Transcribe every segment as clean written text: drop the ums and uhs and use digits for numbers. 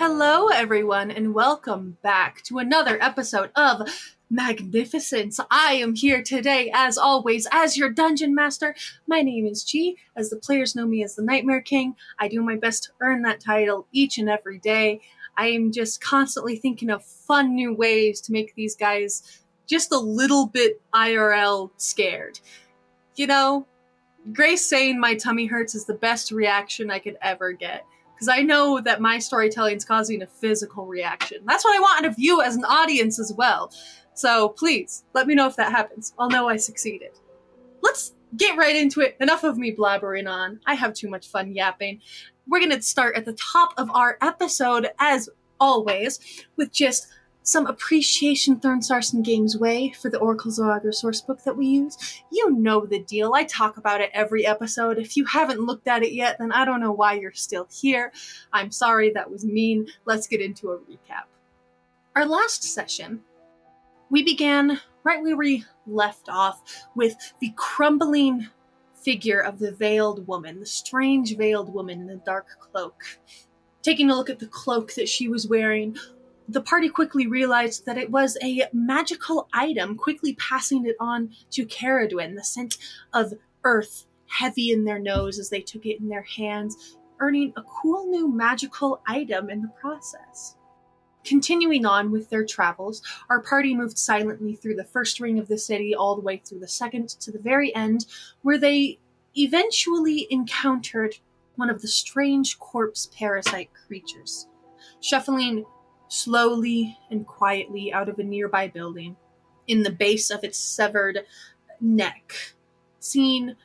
Hello, everyone, and welcome back to another episode of Magnificence. I am here today, as always, as your Dungeon Master. My name is G, as the players know me as the Nightmare King. I do my best to earn that title each and every day. I am just constantly thinking of fun new ways to make these guys just a little bit IRL scared. You know, Grace saying my tummy hurts is the best reaction I could ever get. Because I know that my storytelling is causing a physical reaction. That's what I want out of you as an audience as well. So please, let me know if that happens. I'll know I succeeded. Let's get right into it. Enough of me blabbering on. I have too much fun yapping. We're going to start at the top of our episode, as always, with just some appreciation thrown Sarson Games way for the Oracle Zoroaster source book that we use. You know the deal. I talk about it every episode. If you haven't looked at it yet, then I don't know why you're still here. I'm sorry, that was mean. Let's get into a recap. Our last session, we began right where we left off with the crumbling figure of the veiled woman, the strange veiled woman in the dark cloak. Taking a look at the cloak that she was wearing, the party quickly realized that it was a magical item, quickly passing it on to Caradwin, the scent of earth heavy in their nose as they took it in their hands, earning a cool new magical item in the process. Continuing on with their travels, our party moved silently through the first ring of the city all the way through the second to the very end, where they eventually encountered one of the strange corpse parasite creatures. Shuffling slowly and quietly out of a nearby building, in the base of its severed neck, seeing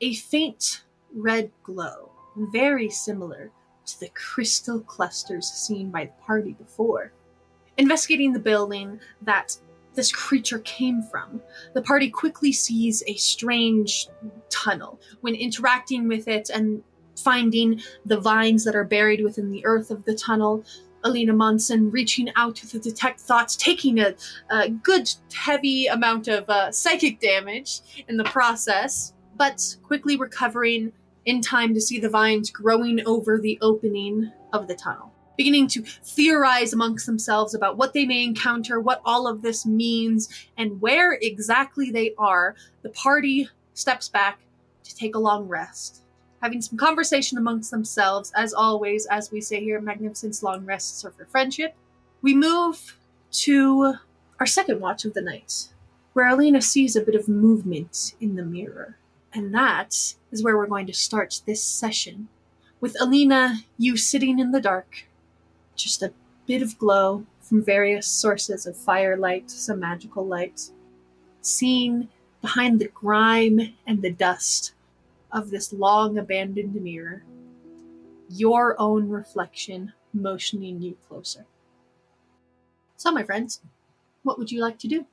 a faint red glow, very similar to the crystal clusters seen by the party before. Investigating the building that this creature came from, the party quickly sees a strange tunnel. When interacting with it and finding the vines that are buried within the earth of the tunnel, Alina Monson reaching out to detect thoughts, taking a good heavy amount of psychic damage in the process, but quickly recovering in time to see the vines growing over the opening of the tunnel. Beginning to theorize amongst themselves about what they may encounter, what all of this means, and where exactly they are, the party steps back to take a long rest. Having some conversation amongst themselves, as always, as we say here at Magnificence, long rests are for friendship. We move to our second watch of the night, where Alina sees a bit of movement in the mirror. And that is where we're going to start this session. With Alina, you sitting in the dark, just a bit of glow from various sources of firelight, some magical light, seeing behind the grime and the dust of this long abandoned mirror, your own reflection motioning you closer. So, my friends, what would you like to do?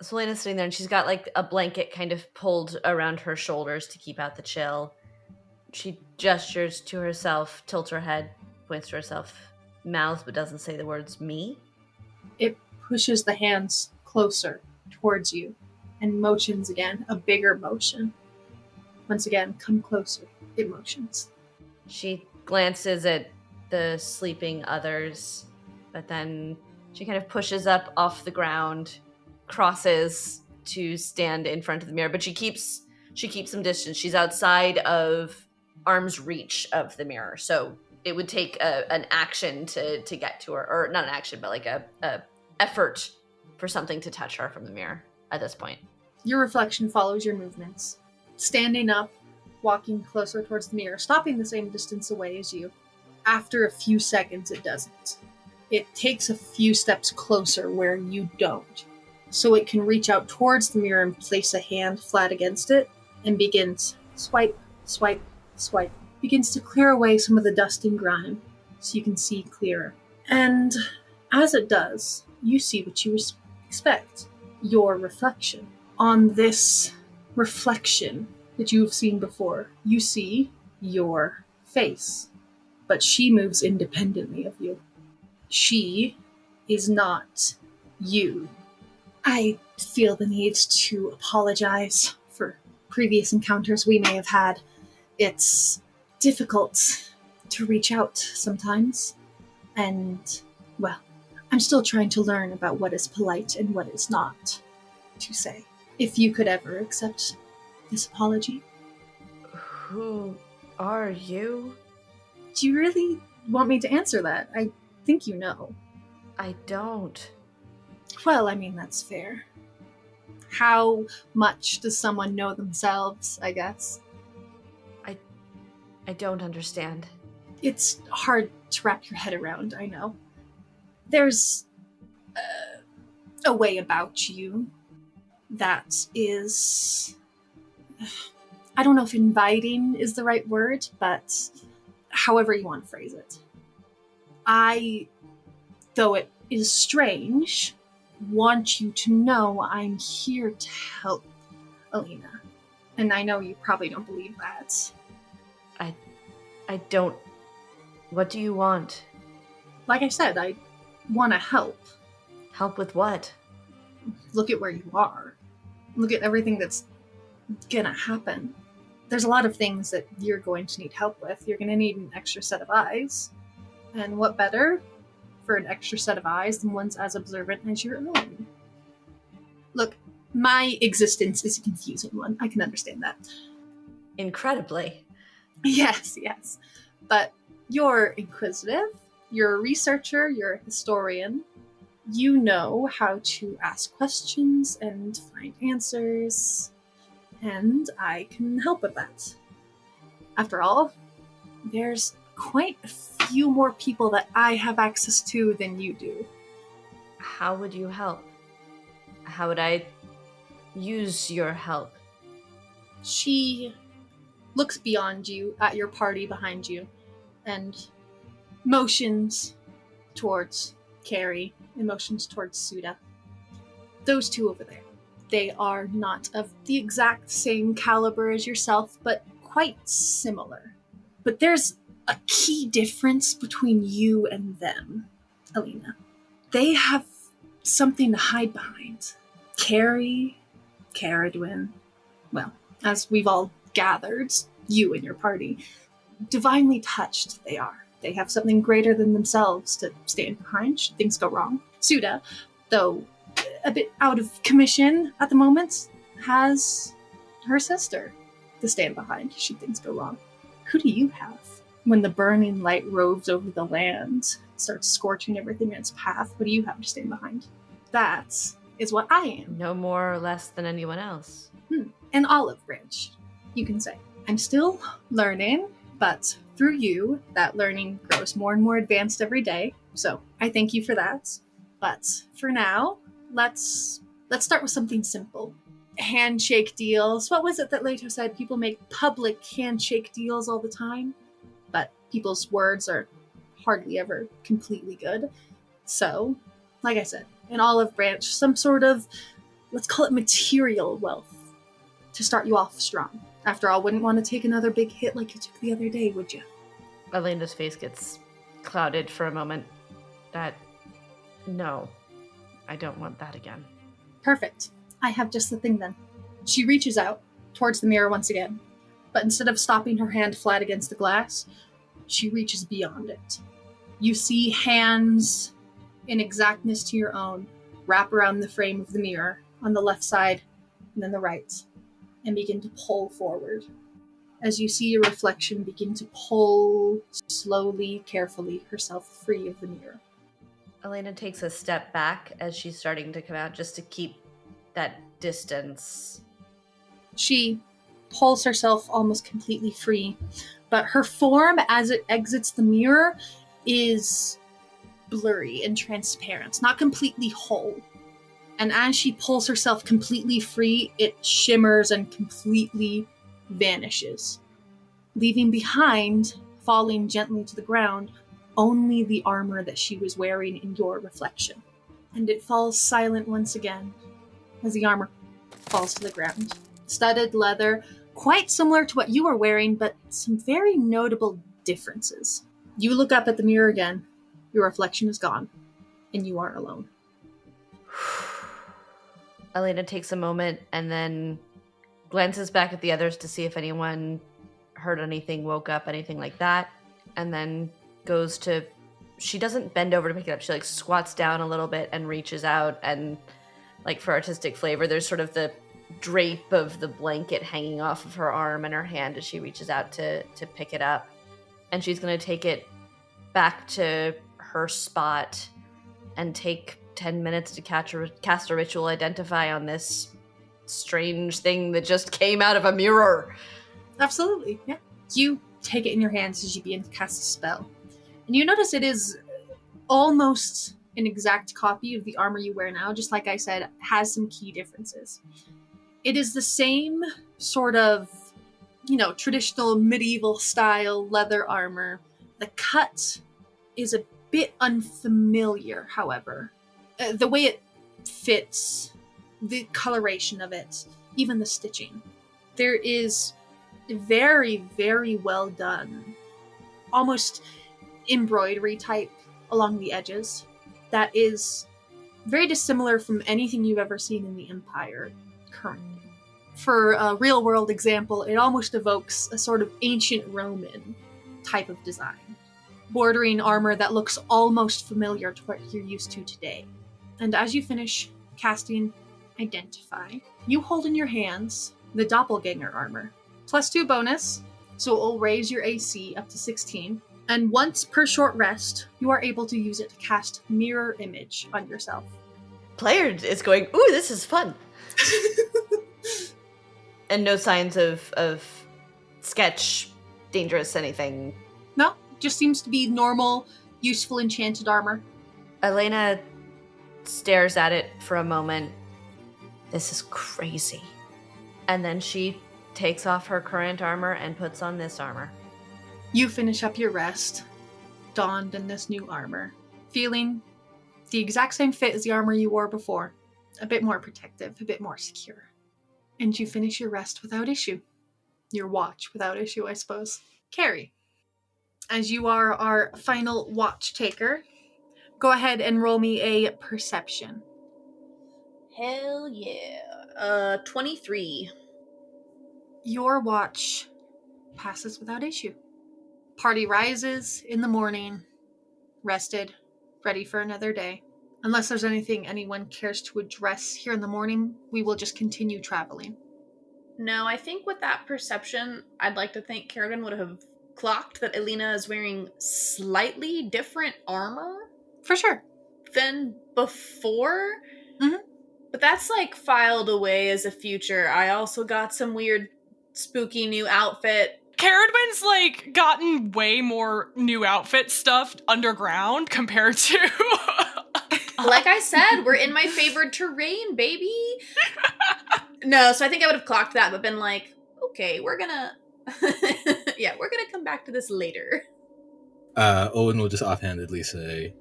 Selena's sitting there and she's got like a blanket kind of pulled around her shoulders to keep out the chill. She gestures to herself, tilts her head, points to herself, mouths but doesn't say the words me. It pushes the hands closer towards you and motions again, a bigger motion. Once again, come closer. It motions. She glances at the sleeping others, but then she kind of pushes up off the ground, crosses to stand in front of the mirror, but she keeps some distance. She's outside of arm's reach of the mirror, so it would take an action to get to her, or not an action, but like a effort for something to touch her from the mirror at this point. Your reflection follows your movements. Standing up, walking closer towards the mirror, stopping the same distance away as you. After a few seconds, it doesn't. It takes a few steps closer where you don't. So it can reach out towards the mirror and place a hand flat against it, and begins swipe, swipe, swipe. Begins to clear away some of the dust and grime, so you can see clearer. And as it does, you see what you expect. Your reflection. On this reflection that you've seen before, you see your face. But she moves independently of you. She is not you. I feel the need to apologize for previous encounters we may have had. It's difficult to reach out sometimes. And, well, I'm still trying to learn about what is polite and what is not to say. If you could ever accept this apology. Who are you? Do you really want me to answer that? I think you know. I don't. Well, I mean, that's fair. How much does someone know themselves, I guess? I don't understand. It's hard to wrap your head around, I know. There's a way about you that is... I don't know if inviting is the right word, but however you want to phrase it. Though it is strange, want you to know I'm here to help, Alina. And I know you probably don't believe that. I don't. What do you want? Like I said, I want to help. Help with what? Look at where you are. Look at everything that's gonna happen. There's a lot of things that you're going to need help with. You're gonna need an extra set of eyes. And what better for an extra set of eyes than one's as observant as your own? Look, my existence is a confusing one. I can understand that. Incredibly. Yes. But you're inquisitive, you're a researcher, you're a historian. You know how to ask questions and find answers, and I can help with that. After all, there's quite a few more people that I have access to than you do. How would you help? How would I use your help? She looks beyond you at your party behind you and motions towards Carrie and motions towards Suda. Those two over there. They are not of the exact same caliber as yourself, but quite similar. But there's a key difference between you and them, Alina. They have something to hide behind. Carrie, Caradwin, well, as we've all gathered, you and your party, divinely touched they are. They have something greater than themselves to stand behind should things go wrong. Suda, though a bit out of commission at the moment, has her sister to stand behind should things go wrong. Who do you have? When the burning light roves over the land, starts scorching everything in its path, what do you have to stand behind? That is what I am. No more or less than anyone else. An olive branch, you can say. I'm still learning, but through you, that learning grows more and more advanced every day. So I thank you for that. But for now, let's start with something simple. Handshake deals. What was it that Leto said? People make public handshake deals all the time, but people's words are hardly ever completely good. So, like I said, an olive branch, some sort of, let's call it material wealth to start you off strong. After all, wouldn't want to take another big hit like you took the other day, would you? Elena's face gets clouded for a moment. No, I don't want that again. Perfect. I have just the thing then. She reaches out towards the mirror once again, but instead of stopping her hand flat against the glass, she reaches beyond it. You see hands in exactness to your own wrap around the frame of the mirror on the left side and then the right, and begin to pull forward. As you see your reflection begin to pull slowly, carefully herself free of the mirror. Elena takes a step back as she's starting to come out just to keep that distance. She pulls herself almost completely free, but her form as it exits the mirror is blurry and transparent, not completely whole. And as she pulls herself completely free, it shimmers and completely vanishes, leaving behind, falling gently to the ground, only the armor that she was wearing in your reflection. And it falls silent once again as the armor falls to the ground. Studded leather, quite similar to what you were wearing, but some very notable differences. You look up at the mirror again, your reflection is gone, and you are alone. Elena takes a moment and then glances back at the others to see if anyone heard anything, woke up, anything like that, and then goes to she doesn't bend over to pick it up. She like squats down a little bit and reaches out, and like for artistic flavor, there's sort of the drape of the blanket hanging off of her arm and her hand as she reaches out to pick it up. And she's going to take it back to her spot and take 10 minutes to cast a ritual identify on this strange thing that just came out of a mirror. Absolutely, yeah. You take it in your hands as you begin to cast a spell. And you notice it is almost an exact copy of the armor you wear now. Just like I said, has some key differences. It is the same sort of, traditional medieval style leather armor. The cut is a bit unfamiliar, however. The way it fits, the coloration of it, even the stitching. There is very, very well done, almost embroidery type along the edges that is very dissimilar from anything you've ever seen in the Empire currently. For a real world example, it almost evokes a sort of ancient Roman type of design, bordering armor that looks almost familiar to what you're used to today. And as you finish casting Identify, you hold in your hands the doppelganger armor. +2 bonus, so it will raise your AC up to 16. And once per short rest, you are able to use it to cast Mirror Image on yourself. Player is going, ooh, this is fun. And no signs of sketch, dangerous, anything. No, just seems to be normal, useful enchanted armor. Elena stares at it for a moment. This is crazy. And then she takes off her current armor and puts on this armor. You finish up your rest, donned in this new armor, feeling the exact same fit as the armor you wore before. A bit more protective, a bit more secure. And you finish your rest without issue. Your watch without issue, I suppose. Carrie, as you are our final watch taker, go ahead and roll me a perception. Hell yeah. 23. Your watch passes without issue. Party rises in the morning, rested, ready for another day. Unless there's anything anyone cares to address here in the morning, we will just continue traveling. No, I think with that perception, I'd like to think Kerrigan would have clocked that Elena is wearing slightly different armor. For sure. Than before. Mm-hmm. But that's like filed away as a future. I also got some weird spooky new outfit. Caradwin's like gotten way more new outfit stuff underground compared to Like I said, we're in my favored terrain, baby. No, so I think I would have clocked that, but been like, okay, we're gonna come back to this later. Owen will just offhandedly say,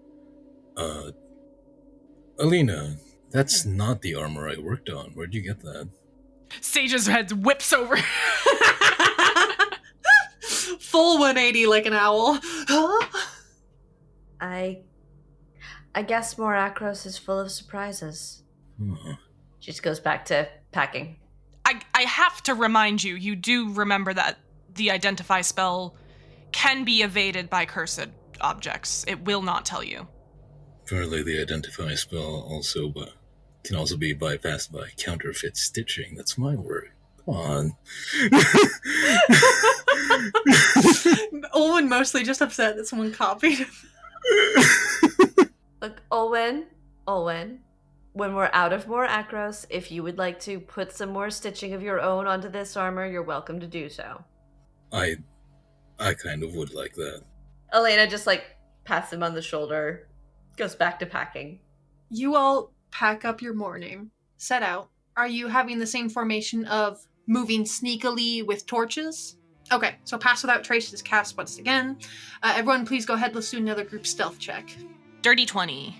Alina, that's not the armor I worked on. Where'd you get that? Sage's head whips over. Full 180 like an owl. I guess Mor Akkros is full of surprises. She just goes back to packing. I have to remind you, you do remember that the Identify spell can be evaded by cursed objects. It will not tell you. Apparently the Identify spell can also be bypassed by counterfeit stitching. That's my word. Come on. Owen mostly just upset that someone copied him. Look, Olwen, when we're out of Mor Akkros, if you would like to put some more stitching of your own onto this armor, you're welcome to do so. I kind of would like that. Elena just pats him on the shoulder, goes back to packing. You all pack up your morning, set out. Are you having the same formation of moving sneakily with torches? Okay, so Pass Without Trace is cast once again. Everyone please go ahead, let's do another group stealth check. Dirty 20.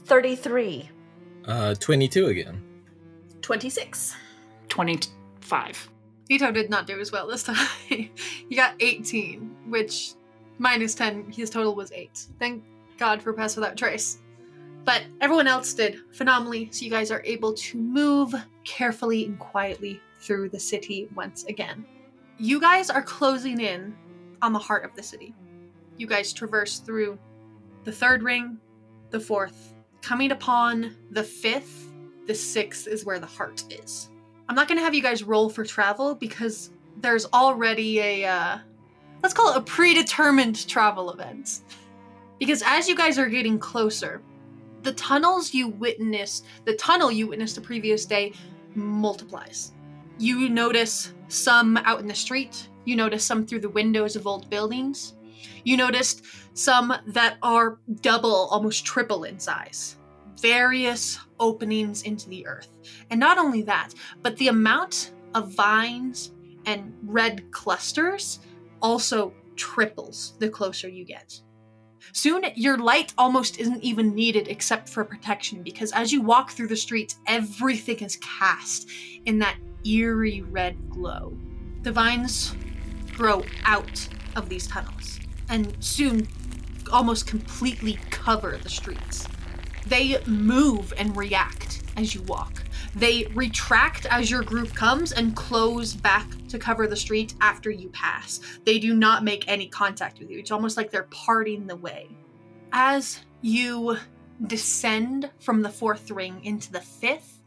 33. 22 again. 26. 25. Ito did not do as well this time. He got 18, which minus 10, his total was 8. Thank God for Pass Without Trace. But everyone else did phenomenally, so you guys are able to move carefully and quietly through the city once again. You guys are closing in on the heart of the city. You guys traverse through the the third ring, the fourth. Coming upon the fifth, the sixth is where the heart is. I'm not going to have you guys roll for travel because there's already a, let's call it a predetermined travel event. Because as you guys are getting closer, the tunnel you witnessed the previous day multiplies. You notice some out in the street. You notice some through the windows of old buildings. You noticed some that are double, almost triple in size. Various openings into the earth. And not only that, but the amount of vines and red clusters also triples the closer you get. Soon, your light almost isn't even needed except for protection, because as you walk through the streets, everything is cast in that eerie red glow. The vines grow out of these tunnels, and soon almost completely cover the streets. They move and react as you walk. They retract as your group comes and close back to cover the street after you pass. They do not make any contact with you. It's almost like they're parting the way. As you descend from the fourth ring into the fifth,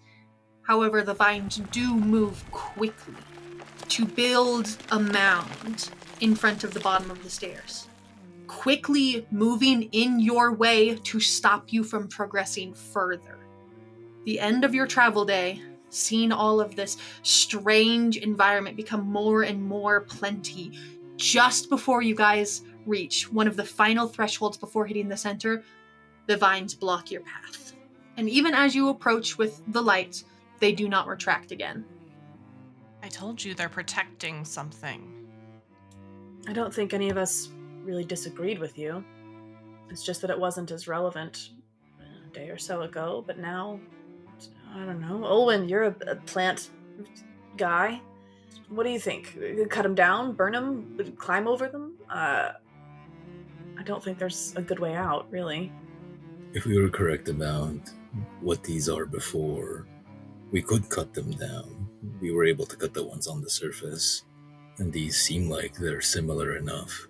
however, the vines do move quickly to build a mound in front of the bottom of the stairs, quickly moving in your way to stop you from progressing further. The end of your travel day, seeing all of this strange environment become more and more plenty, just before you guys reach one of the final thresholds before hitting the center, the vines block your path. And even as you approach with the light, they do not retract again. I told you they're protecting something. I don't think any of us really disagreed with you. It's just that it wasn't as relevant a day or so ago, but now, I don't know. Olwen, you're a plant guy. What do you think? Cut them down? Burn them? Climb over them? I don't think there's a good way out, really. If we were correct about what these are before, we could cut them down. We were able to cut the ones on the surface, and these seem like they're similar enough.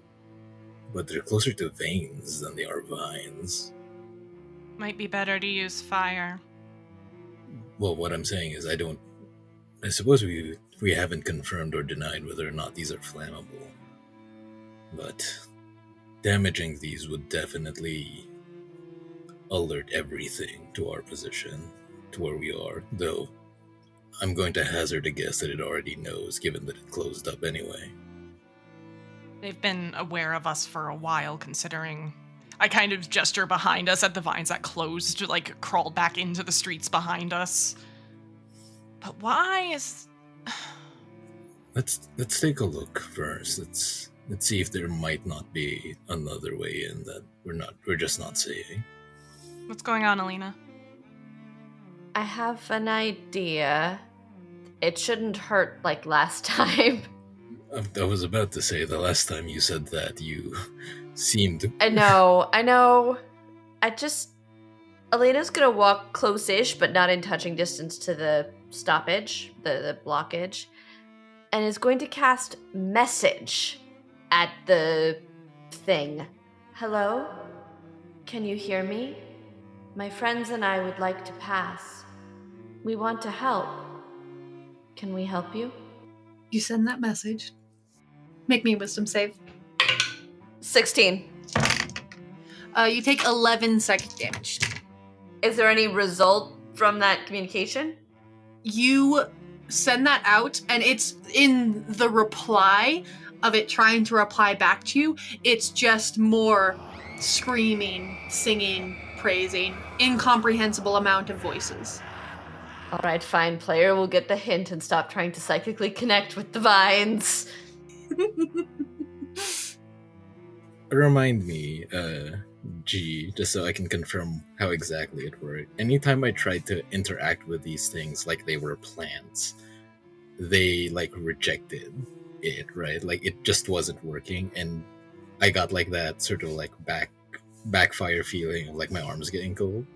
But they're closer to veins than they are vines. Might be better to use fire. Well, what I'm saying is I suppose we haven't confirmed or denied whether or not these are flammable. But damaging these would definitely alert everything to our position, to where we are, though I'm going to hazard a guess that it already knows, given that it closed up anyway. They've been aware of us for a while, considering I kind of gesture behind us at the vines that closed, like crawled back into the streets behind us. But why is... Let's take a look first. Let's see if there might not be another way in that we're just not seeing. What's going on, Alina? I have an idea. It shouldn't hurt like last time. I was about to say, the last time you said that, you seemed... I know. Elena's gonna walk close-ish, but not in touching distance to the stoppage, the blockage, and is going to cast message at the thing. Hello? Can you hear me? My friends and I would like to pass. We want to help. Can we help you? You send that message. Make me a wisdom save. 16. You take 11 psychic damage. Is there any result from that communication? You send that out, and it's in the reply of it trying to reply back to you. It's just more screaming, singing, praising, incomprehensible amount of voices. All right, fine. Player will get the hint and stop trying to psychically connect with the vines. Remind me, G, just so I can confirm how exactly it worked. Anytime I tried to interact with these things like they were plants, they, rejected it, right? It just wasn't working, and I got, that sort of, backfire feeling of, my arms getting cold.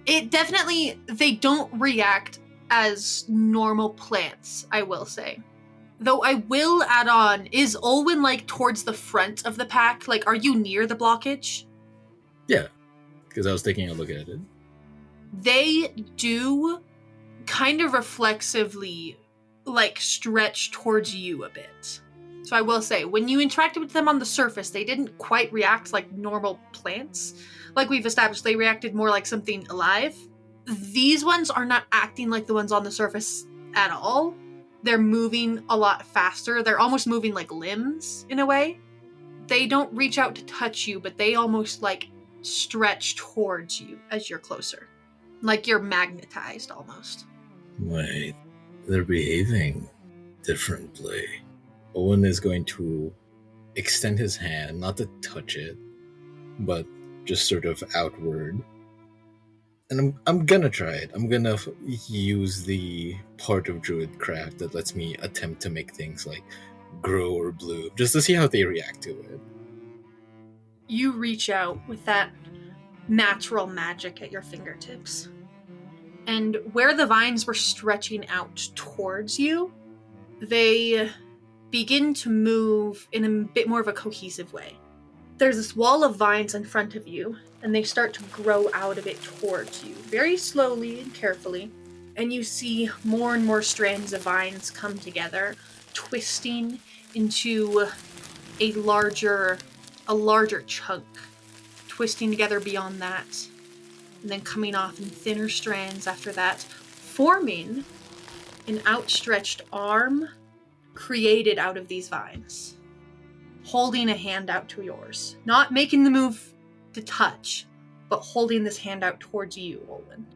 It definitely, they don't react as normal plants, I will say. Though I will add on, is Olwen, towards the front of the pack? Are you near the blockage? Yeah, because I was taking a look at it. They do kind of reflexively, stretch towards you a bit. So I will say, when you interacted with them on the surface, they didn't quite react like normal plants. Like we've established, they reacted more like something alive. These ones are not acting like the ones on the surface at all. They're moving a lot faster. They're almost moving like limbs in a way. They don't reach out to touch you, but they almost stretch towards you as you're closer. Like you're magnetized almost. Wait, they're behaving differently. Owen is going to extend his hand, not to touch it, but just sort of outward. And I'm gonna try it. I'm gonna use the part of Druidcraft that lets me attempt to make things grow or bloom, just to see how they react to it. You reach out with that natural magic at your fingertips. And where the vines were stretching out towards you, they begin to move in a bit more of a cohesive way. There's this wall of vines in front of you, and they start to grow out of it towards you, very slowly and carefully. And you see more and more strands of vines come together, twisting into a larger chunk, twisting together beyond that, and then coming off in thinner strands after that, forming an outstretched arm created out of these vines, holding a hand out to yours. Not making the move to touch, but holding this hand out towards you, Olin.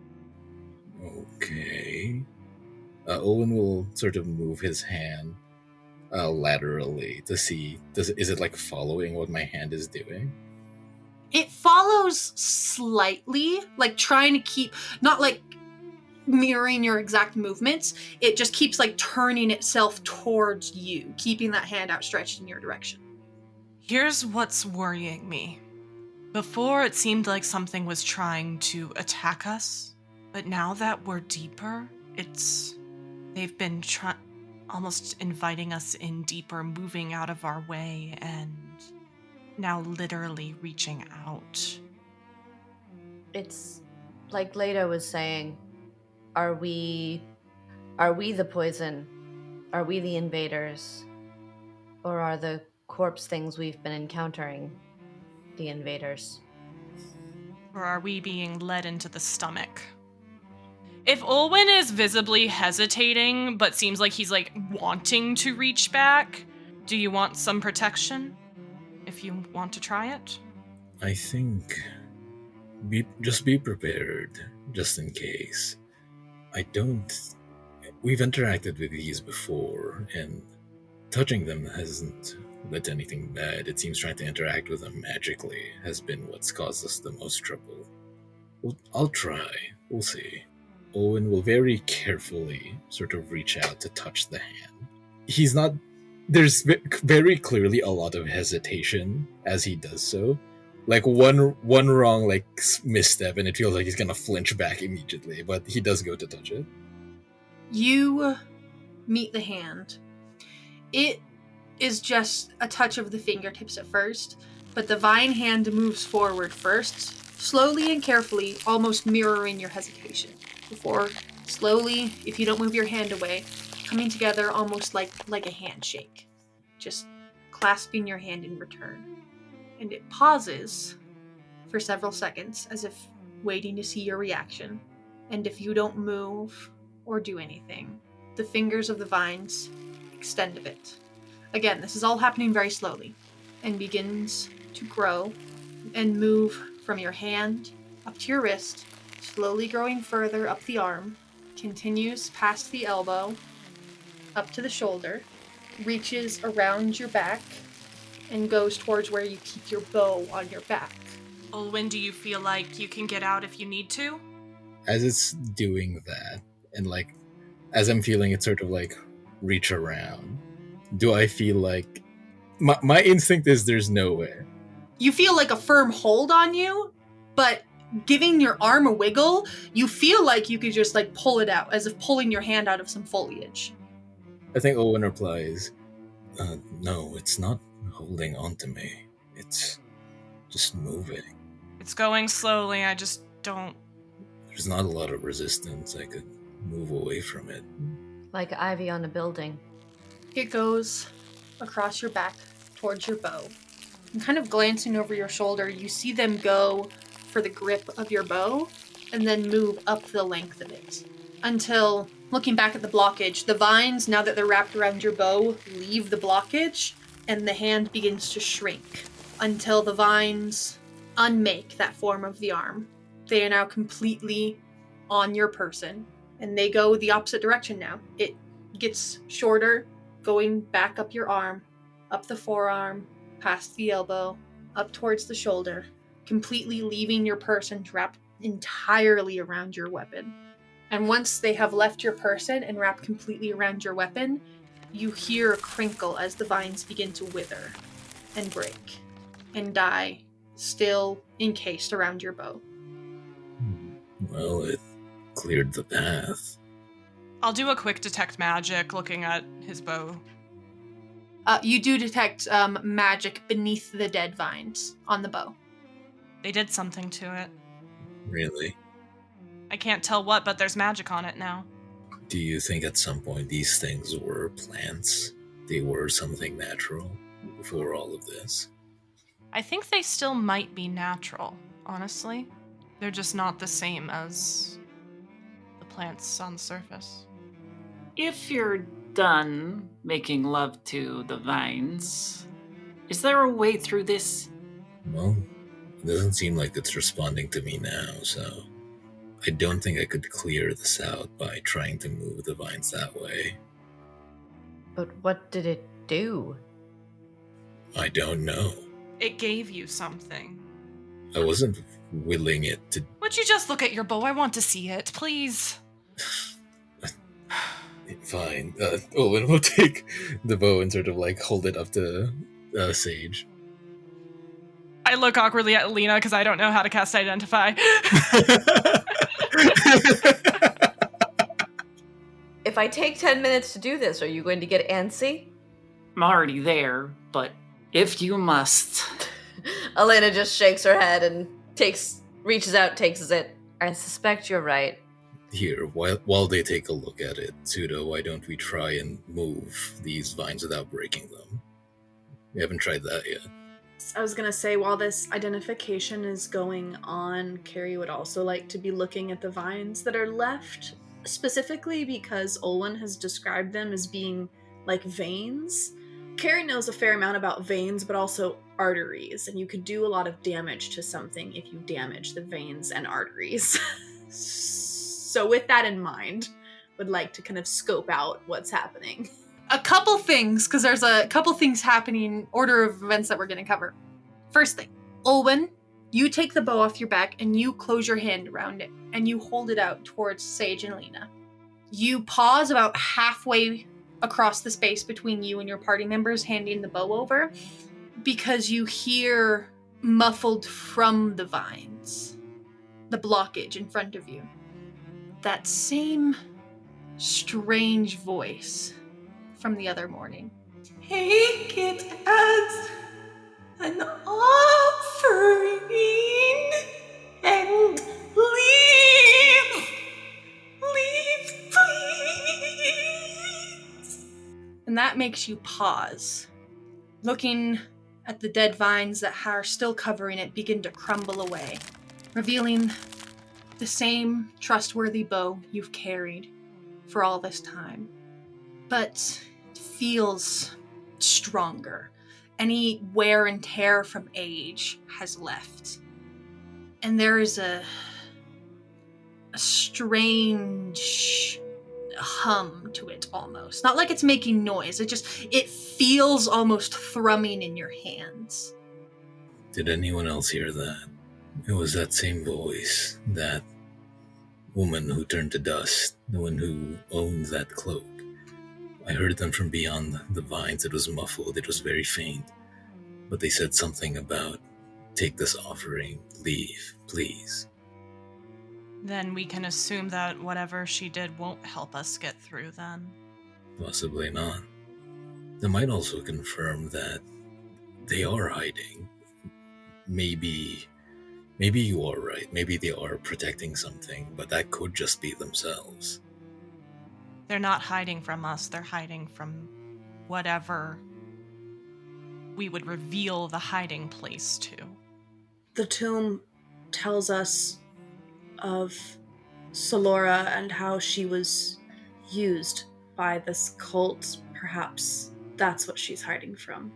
Okay. Owen will sort of move his hand laterally to see, is it following what my hand is doing? It follows slightly, trying to keep, not mirroring your exact movements. It just keeps turning itself towards you, keeping that hand outstretched in your direction. Here's what's worrying me. Before, it seemed like something was trying to attack us, but now that we're deeper, they've been almost inviting us in deeper, moving out of our way, and now literally reaching out. It's like Leda was saying, are we the poison? Are we the invaders? Or are the corpse things we've been encountering the invaders? Or are we being led into the stomach? If Olwen is visibly hesitating, but seems like he's wanting to reach back, do you want some protection? If you want to try it? I think just be prepared, just in case. We've interacted with these before, and touching them hasn't led to anything bad. It seems trying to interact with them magically has been what's caused us the most trouble. Well, I'll try. We'll see. Owen will very carefully sort of reach out to touch the hand. There's very clearly a lot of hesitation as he does so. One wrong misstep and it feels like he's gonna flinch back immediately, but he does go to touch it. You meet the hand. It is just a touch of the fingertips at first, but the vine hand moves forward first, slowly and carefully, almost mirroring your hesitation, before slowly, if you don't move your hand away, coming together almost like a handshake, just clasping your hand in return. And it pauses for several seconds, as if waiting to see your reaction. And if you don't move or do anything, the fingers of the vines extend a bit. Again, this is all happening very slowly, and begins to grow and move from your hand up to your wrist, slowly growing further up the arm, continues past the elbow, up to the shoulder, reaches around your back, and goes towards where you keep your bow on your back. Olwen, do you feel like you can get out if you need to? As it's doing that, and as I'm feeling it sort of reach around, do I feel like my instinct is there's no way. You feel like a firm hold on you, but giving your arm a wiggle, you feel like you could just pull it out, as if pulling your hand out of some foliage. I think Owen replies, no, it's not holding on to me. It's just moving. It's going slowly, I just don't... There's not a lot of resistance. I could move away from it. Like ivy on a building. It goes across your back towards your bow. And kind of glancing over your shoulder, you see them go for the grip of your bow and then move up the length of it. Until, looking back at the blockage, the vines, now that they're wrapped around your bow, leave the blockage and the hand begins to shrink until the vines unmake that form of the arm. They are now completely on your person and they go the opposite direction now. It gets shorter, going back up your arm, up the forearm, past the elbow, up towards the shoulder, completely leaving your person wrapped entirely around your weapon. And once they have left your person and wrapped completely around your weapon, you hear a crinkle as the vines begin to wither and break and die, still encased around your bow. Well, it cleared the path. I'll do a quick detect magic looking at his bow. You do detect magic beneath the dead vines on the bow. They did something to it. Really? I can't tell what, but there's magic on it now. Do you think at some point these things were plants? They were something natural before all of this? I think they still might be natural, honestly. They're just not the same as the plants on the surface. If you're done making love to the vines, is there a way through this? Well, it doesn't seem like it's responding to me now, so I don't think I could clear this out by trying to move the vines that way. But what did it do? I don't know. It gave you something. I wasn't willing it to... Would you just look at your bow? I want to see it, please. Fine. Owen will take the bow and sort of like hold it up to Sage. I look awkwardly at Lena because I don't know how to cast Identify. If I take 10 minutes to do this, are you going to get antsy? I'm already there, but if you must. Elena just shakes her head and reaches out, takes it. I suspect you're right. Here, while they take a look at it, Pseudo, why don't we try and move these vines without breaking them? We haven't tried that yet. I was gonna say, while this identification is going on, Carrie would also like to be looking at the vines that are left, specifically because Olwen has described them as being like veins. Carrie knows a fair amount about veins, but also arteries, and you could do a lot of damage to something if you damage the veins and arteries. So with that in mind, would like to kind of scope out what's happening. A couple things, because there's a couple things happening, order of events that we're going to cover. First thing, Olwen, you take the bow off your back and you close your hand around it and you hold it out towards Sage and Lena. You pause about halfway across the space between you and your party members handing the bow over because you hear muffled from the vines, the blockage in front of you, that same strange voice from the other morning. Take it as an offering and leave, please. And that makes you pause, looking at the dead vines that are still covering it begin to crumble away, revealing the same trustworthy bow you've carried for all this time. But it feels stronger. Any wear and tear from age has left. And there is a strange hum to it almost. Not like it's making noise, it feels almost thrumming in your hands. Did anyone else hear that? It was that same voice, that woman who turned to dust, the one who owned that cloak. I heard them from beyond the vines. It was muffled, it was very faint. But they said something about, take this offering, leave, please. Then we can assume that whatever she did won't help us get through then. Possibly not. They might also confirm that they are hiding. Maybe Maybe you are right. Maybe they are protecting something, but that could just be themselves. They're not hiding from us. They're hiding from whatever we would reveal the hiding place to. The tomb tells us of Solora and how she was used by this cult. Perhaps that's what she's hiding from.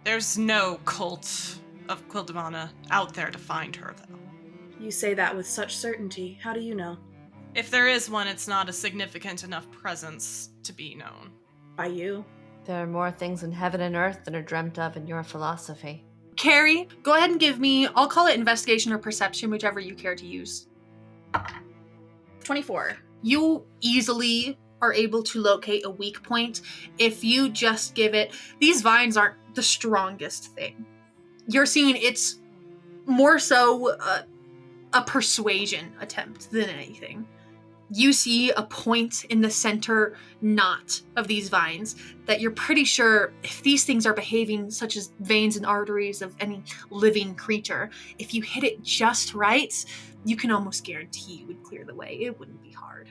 There's no cult of Quildamana out there to find her, though. You say that with such certainty. How do you know? If there is one, it's not a significant enough presence to be known. By you? There are more things in heaven and earth than are dreamt of in your philosophy. Carrie, go ahead and give me, I'll call it investigation or perception, whichever you care to use. 24. You easily are able to locate a weak point if you just give it. These vines aren't the strongest thing. You're seeing it's more so a persuasion attempt than anything. You see a point in the center knot of these vines that you're pretty sure if these things are behaving such as veins and arteries of any living creature, if you hit it just right, you can almost guarantee you would clear the way. It wouldn't be hard.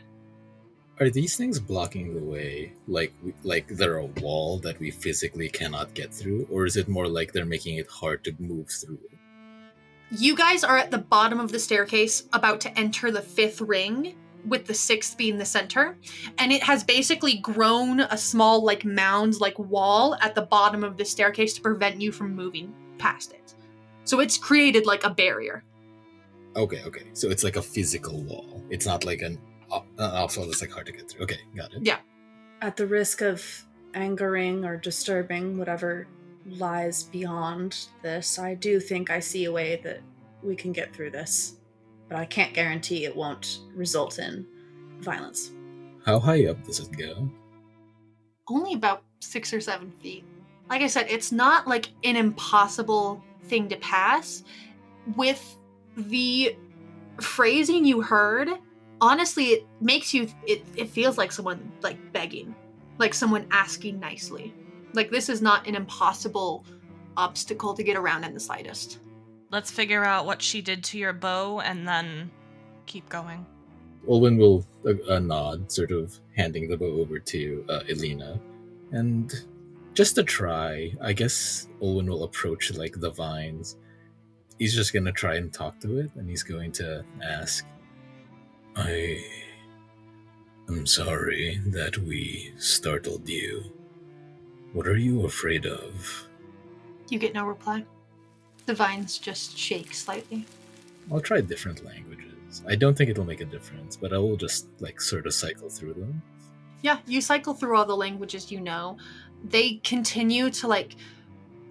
Are these things blocking the way, like they're a wall that we physically cannot get through, or is it more like they're making it hard to move through? You guys are at the bottom of the staircase, about to enter the 5th ring, with the 6th being the center, and it has basically grown a small, like, mound, like, wall at the bottom of the staircase to prevent you from moving past it. So it's created, like, a barrier. Okay. So it's like a physical wall. It's not like an obstacle that's like hard to get through. Okay, got it. Yeah. At the risk of angering or disturbing whatever lies beyond this, I do think I see a way that we can get through this. But I can't guarantee it won't result in violence. How high up does it go? Only about 6 or 7 feet. Like I said, it's not like an impossible thing to pass. With the phrasing you heard, honestly, it makes you, it feels like someone like begging, like someone asking nicely. Like this is not an impossible obstacle to get around in the slightest. Let's figure out what she did to your bow and then keep going. Olwen will nod, sort of handing the bow over to Elena. And just to try, I guess Olwen will approach like the vines. He's just going to try and talk to it, and he's going to ask, I am sorry that we startled you. What are you afraid of? You get no reply. The vines just shake slightly. I'll try different languages. I don't think it'll make a difference, but I will just like sort of cycle through them. Yeah, you cycle through all the languages you know. They continue to like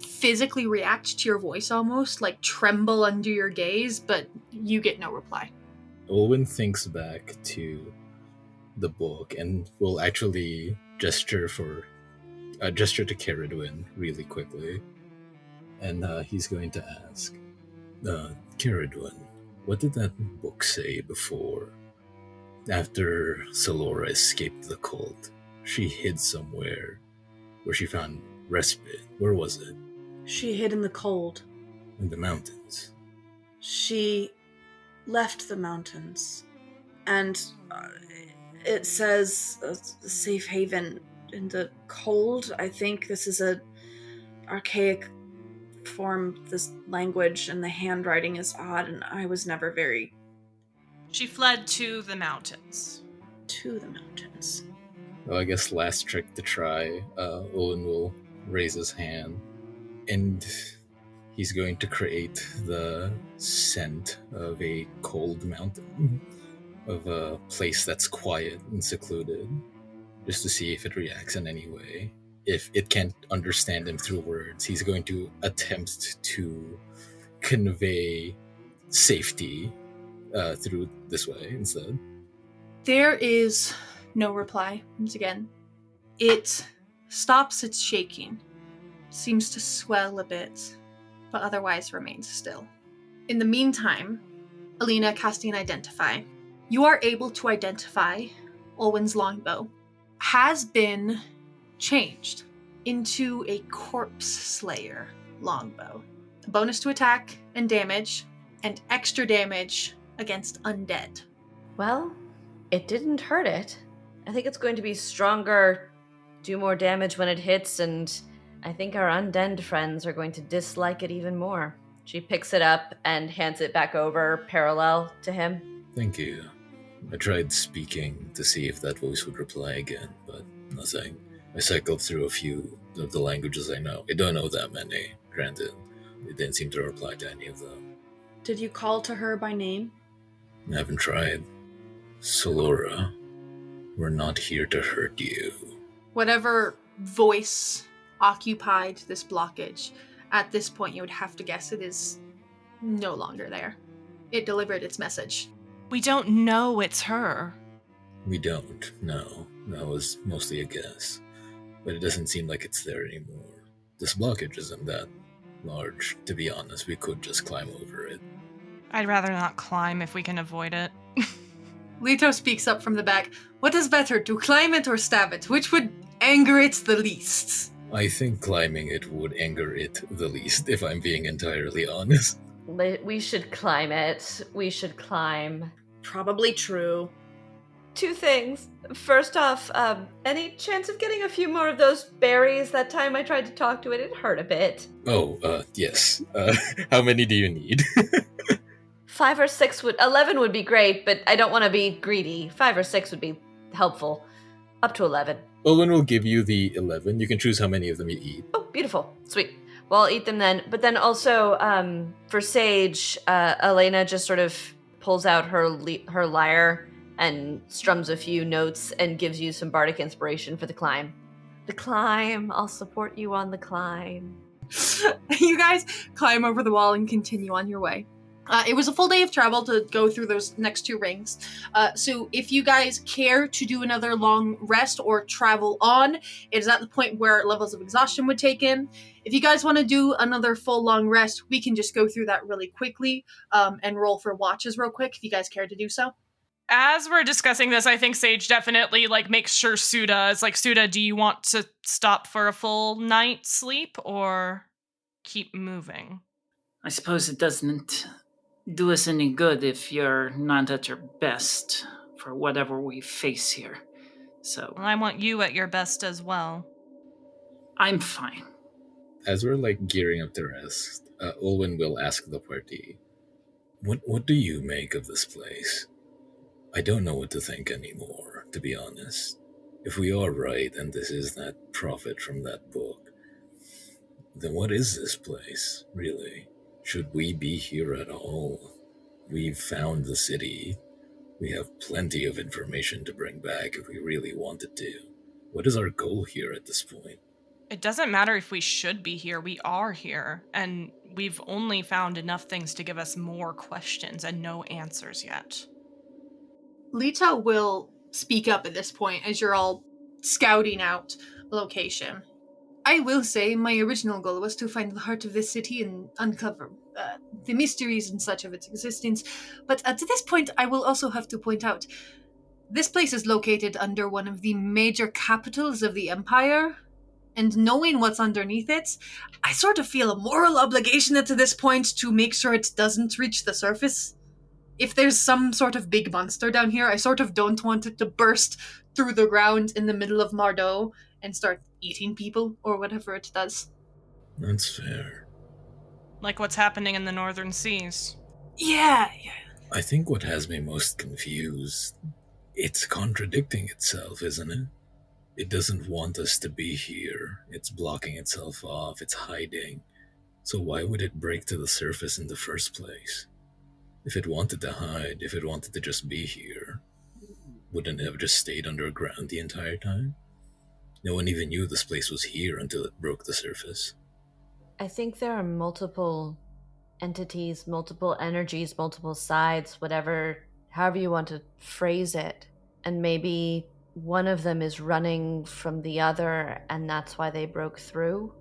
physically react to your voice almost, like tremble under your gaze, but you get no reply. Olwen thinks back to the book and will actually gesture to Caradwin really quickly. And he's going to ask, Caradwin, what did that book say before? After Solora escaped the cult, she hid somewhere where she found respite. Where was it? She hid in the cold. In the mountains. She left the mountains. And it says a safe haven in the cold. I think this is a archaic form, this language, and the handwriting is odd, and I was never very... She fled to the mountains. To the mountains. Well, I guess last trick to try, Olwen will raise his hand, and he's going to create the scent of a cold mountain, of a place that's quiet and secluded, just to see if it reacts in any way. If it can't understand him through words, he's going to attempt to convey safety through this way instead. There is no reply, once again. It stops its shaking, seems to swell a bit, but otherwise remains still. In the meantime, Alina casting Identify. You are able to identify Olwen's longbow has been changed into a corpse slayer longbow. A bonus to attack and damage, and extra damage against undead. Well, it didn't hurt it. I think it's going to be stronger, do more damage when it hits, and I think our undead friends are going to dislike it even more. She picks it up and hands it back over parallel to him. Thank you. I tried speaking to see if that voice would reply again, but nothing. I cycled through a few of the languages I know. I don't know that many, granted. It didn't seem to reply to any of them. Did you call to her by name? I haven't tried. Solora, we're not here to hurt you. Whatever voice occupied this blockage, at this point you would have to guess it is no longer there. It delivered its message. We don't know it's her. We don't, no. That was mostly a guess. But it doesn't seem like it's there anymore. This blockage isn't that large. To be honest, we could just climb over it. I'd rather not climb if we can avoid it. Leto speaks up from the back. What is better, to climb it or stab it? Which would anger it the least? I think climbing it would anger it the least, if I'm being entirely honest. We should climb it. We should climb. Probably true. 2 things. First off, any chance of getting a few more of those berries? That time I tried to talk to it, it hurt a bit. Oh, yes. How many do you need? 5 or 6 11 would be great, but I don't want to be greedy. 5 or 6 would be helpful. Up to 11. Olin will give you the 11. You can choose how many of them you eat. Oh, beautiful. Sweet. Well, I'll eat them then. But then also, for Sage, Elena just sort of pulls out her lyre and strums a few notes and gives you some bardic inspiration for the climb. The climb. I'll support you on the climb. You guys climb over the wall and continue on your way. It was a full day of travel to go through those next 2 rings. So if you guys care to do another long rest or travel on, it is at the point where levels of exhaustion would take in. If you guys want to do another full long rest, we can just go through that really quickly and roll for watches real quick if you guys care to do so. As we're discussing this, I think Sage definitely makes sure Suda is Suda, do you want to stop for a full night's sleep or keep moving? I suppose it doesn't do us any good if you're not at your best for whatever we face here. So I want you at your best as well. I'm fine. As we're gearing up to rest, Olwen will ask the party, What do you make of this place? I don't know what to think anymore, to be honest. If we are right and this is that prophet from that book, then what is this place, really? Should we be here at all? We've found the city. We have plenty of information to bring back if we really wanted to. What is our goal here at this point? It doesn't matter if we should be here, we are here, and we've only found enough things to give us more questions and no answers yet. Leto will speak up at this point as you're all scouting out a location. I will say my original goal was to find the heart of this city and uncover the mysteries and such of its existence, but to this point I will also have to point out this place is located under one of the major capitals of the Empire, and knowing what's underneath it, I sort of feel a moral obligation at this point to make sure it doesn't reach the surface. If there's some sort of big monster down here, I sort of don't want it to burst through the ground in the middle of Mardeau and start eating people, or whatever it does. That's fair. Like what's happening in the Northern Seas. Yeah. I think what has me most confused, it's contradicting itself, isn't it? It doesn't want us to be here. It's blocking itself off. It's hiding. So why would it break to the surface in the first place? If it wanted to hide, if it wanted to just be here, wouldn't it have just stayed underground the entire time? No one even knew this place was here until it broke the surface. I think there are multiple entities, multiple energies, multiple sides, however you want to phrase it. And maybe one of them is running from the other, and that's why they broke through.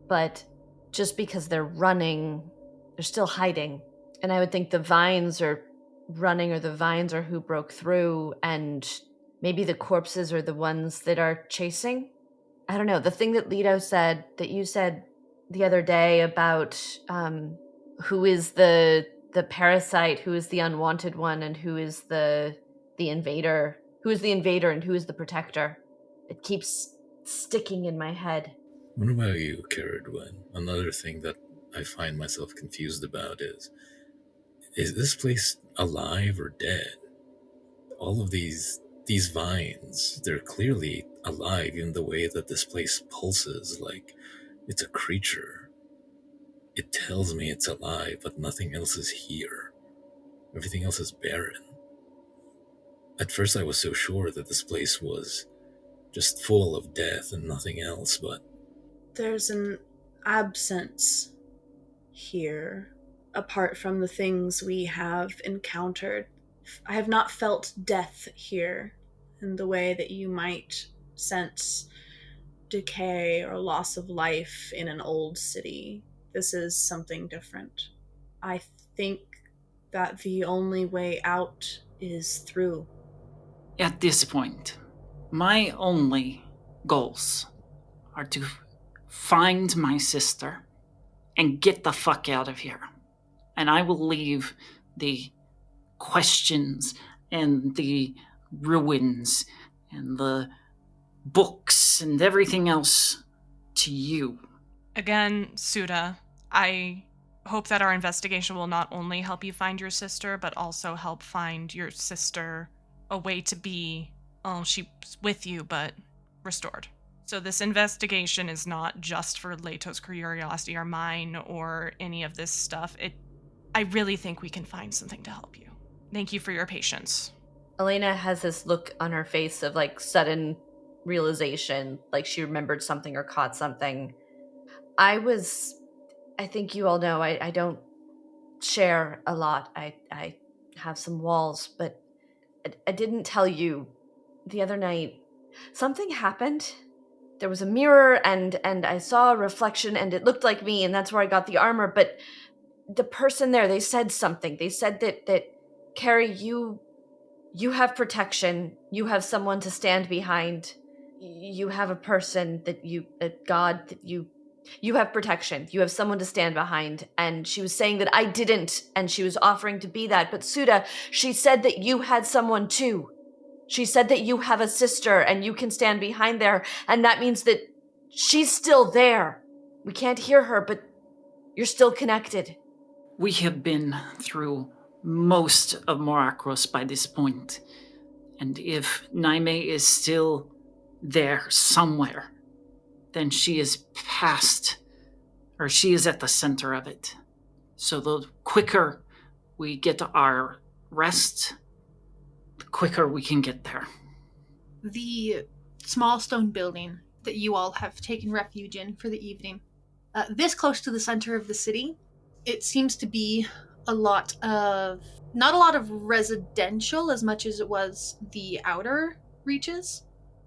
But just because they're running, they're still hiding. And I would think the vines are running, or the vines are who broke through, and maybe the corpses are the ones that are chasing. I don't know. The thing that Leto said, that you said the other day about who is the the parasite, who is the unwanted one, and who is the invader, who is the invader and who is the protector. It keeps sticking in my head. What about you, Caradwin? Another thing that I find myself confused about is this place alive or dead? All of these vines, they're clearly alive in the way that this place pulses like it's a creature. It tells me it's alive, but nothing else is here. Everything else is barren. At first I was so sure that this place was just full of death and nothing else, but There's an absence here, apart from the things we have encountered. I have not felt death here in the way that you might sense decay or loss of life in an old city. This is something different. I think that the only way out is through. At this point, my only goals are to find my sister and get the fuck out of here. And I will leave the questions and the ruins and the books and everything else to you. Again, Suda, I hope that our investigation will not only help you find your sister, but also help find your sister a way to be, she's with you, but restored. So this investigation is not just for Leto's curiosity or mine or any of this stuff. I really think we can find something to help you. Thank you for your patience. Elena has this look on her face of like sudden realization, like she remembered something or caught something. I think you all know, I don't share a lot. I have some walls, but I didn't tell you the other night. Something happened. There was a mirror and I saw a reflection and it looked like me and that's where I got the armor. But the person there, they said something. They said that Carrie, you have protection. You have someone to stand behind. You have a person a God that you have protection. You have someone to stand behind. And she was saying that I didn't, and she was offering to be that. But Suda, she said that you had someone too. She said that you have a sister and you can stand behind there. And that means that she's still there. We can't hear her, but you're still connected. We have been through most of Mor Akkros by this point. And if Naime is still there somewhere, then she is past, or she is at the center of it. So the quicker we get our rest, the quicker we can get there. The small stone building that you all have taken refuge in for the evening, this close to the center of the city, it seems to be not a lot of residential as much as it was the outer reaches.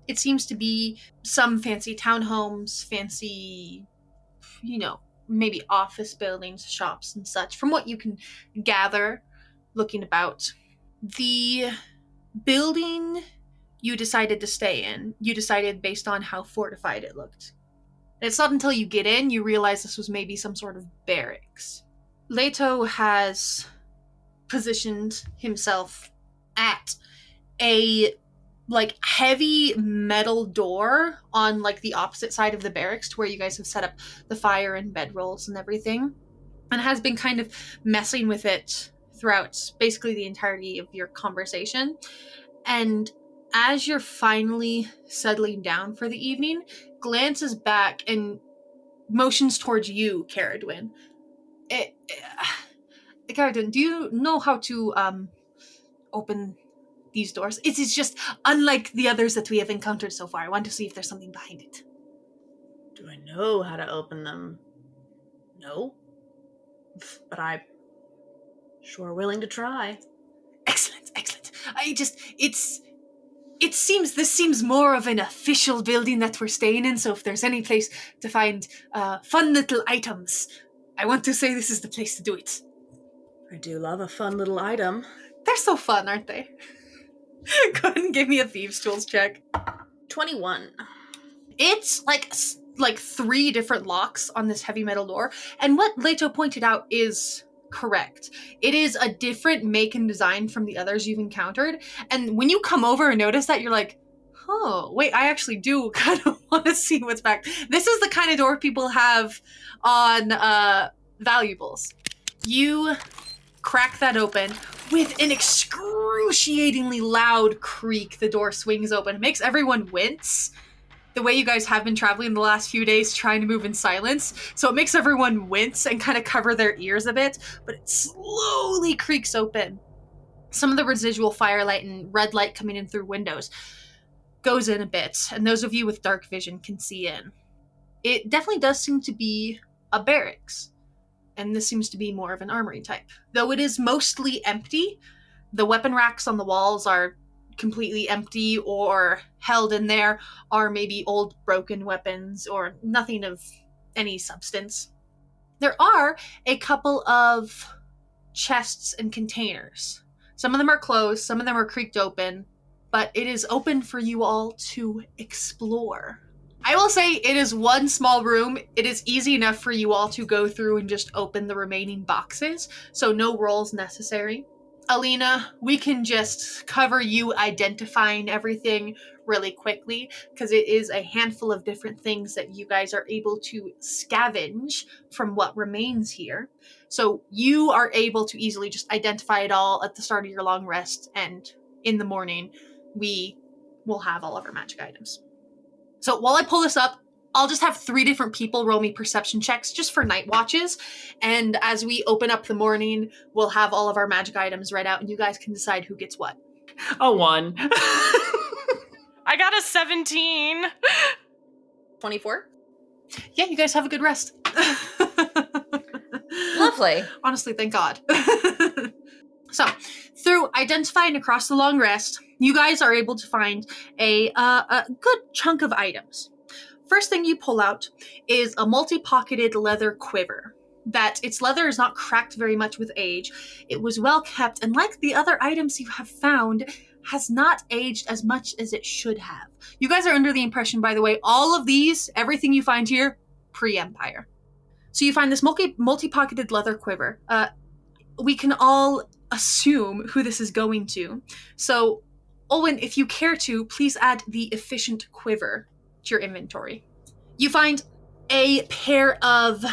It seems to be some fancy townhomes, fancy, maybe office buildings, shops and such, from what you can gather looking about. The building you decided to stay in, you decided based on how fortified it looked. And it's not until you get in you realize this was maybe some sort of barracks. Leto has positioned himself at a heavy metal door on the opposite side of the barracks to where you guys have set up the fire and bedrolls and everything, and has been kind of messing with it throughout basically the entirety of your conversation. And as you're finally settling down for the evening, glances back and motions towards you, Caradwin. Caradwin, do you know how to open these doors? It is just unlike the others that we have encountered so far. I want to see if there's something behind it. Do I know how to open them? No. But I'm sure willing to try. Excellent. This seems more of an official building that we're staying in, so if there's any place to find fun little items, I want to say this is the place to do it. I do love a fun little item. They're so fun, aren't they? Go ahead and give me a Thieves' Tools check. 21. It's like 3 different locks on this heavy metal door, and what Leto pointed out is correct. It is a different make and design from the others you've encountered. And when you come over and notice that, you're like, oh, wait, I actually do kind of want to see what's back. This is the kind of door people have on valuables. You crack that open with an excruciatingly loud creak. The door swings open. It makes everyone wince. The way you guys have been traveling the last few days trying to move in silence. So it makes everyone wince and kind of cover their ears a bit, but it slowly creaks open. Some of the residual firelight and red light coming in through windows goes in a bit, and those of you with dark vision can see in. It definitely does seem to be a barracks, and this seems to be more of an armory type. Though it is mostly empty, the weapon racks on the walls are completely empty, or held in there are maybe old broken weapons or nothing of any substance. There are a couple of chests and containers. Some of them are closed, some of them are creaked open, but it is open for you all to explore. I will say it is one small room. It is easy enough for you all to go through and just open the remaining boxes, so no rolls necessary. Alina, we can just cover you identifying everything really quickly, because it is a handful of different things that you guys are able to scavenge from what remains here. So you are able to easily just identify it all at the start of your long rest, and in the morning, we will have all of our magic items. So while I pull this up, I'll just have 3 different people roll me perception checks just for night watches. And as we open up the morning, we'll have all of our magic items read out and you guys can decide who gets what. A 1. I got a 17. 24? Yeah, you guys have a good rest. Lovely. Honestly, thank God. So, through identifying across the long rest, you guys are able to find a good chunk of items. First thing you pull out is a multi-pocketed leather quiver. That its leather is not cracked very much with age. It was well kept, and like the other items you have found, has not aged as much as it should have. You guys are under the impression, by the way, all of these, everything you find here, pre-Empire. So you find this multi-pocketed leather quiver. We can all assume who this is going to. So, Olwen, if you care to, please add the efficient quiver to your inventory. You find a pair of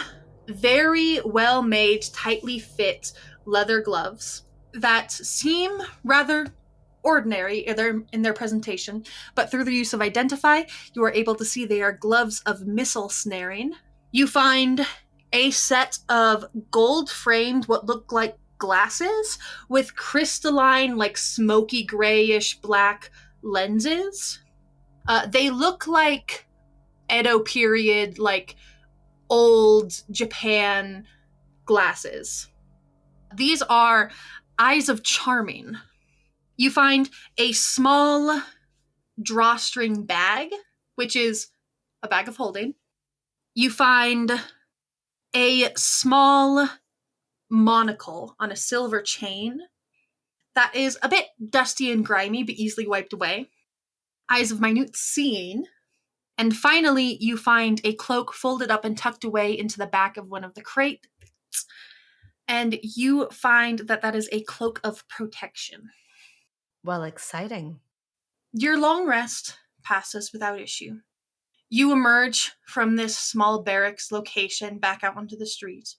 very well-made, tightly fit leather gloves that seem rather ordinary in their presentation, but through the use of Identify, you are able to see they are gloves of missile snaring. You find a set of gold-framed, what look like glasses with crystalline, like smoky grayish black lenses. They look like Edo period, like old Japan glasses. These are Eyes of Charming. You find a small drawstring bag, which is a bag of holding. You find a small monocle on a silver chain that is a bit dusty and grimy, but easily wiped away. Eyes of Minute Seeing. And finally, you find a cloak folded up and tucked away into the back of one of the crates. And you find that that is a cloak of protection. Well, exciting. Your long rest passes without issue. You emerge from this small barracks location back out onto the street,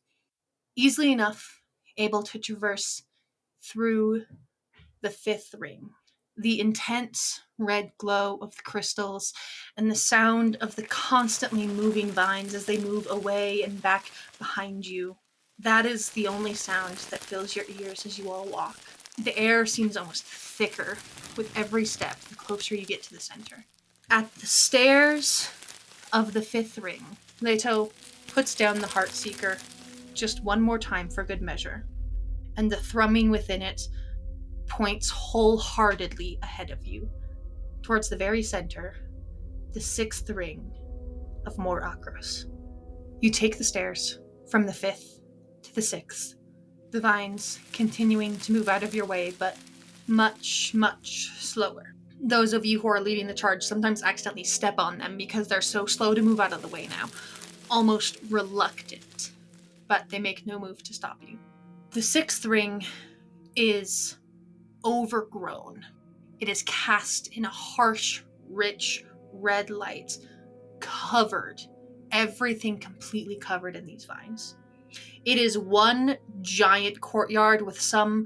easily enough able to traverse through the 5th ring. The intense red glow of the crystals and the sound of the constantly moving vines as they move away and back behind you. That is the only sound that fills your ears as you all walk. The air seems almost thicker with every step the closer you get to the center. At the stairs of the 5th ring, Leto puts down the Heart Seeker just one more time for good measure, and the thrumming within it points wholeheartedly ahead of you, towards the very center, the 6th ring of Mor Akkros. You take the stairs from the 5th to the 6th, the vines continuing to move out of your way, but much, much slower. Those of you who are leading the charge sometimes accidentally step on them because they're so slow to move out of the way now, almost reluctant, but they make no move to stop you. The sixth ring is overgrown. It is cast in a harsh, rich red light, covered, everything completely covered in these vines. It is one giant courtyard with some,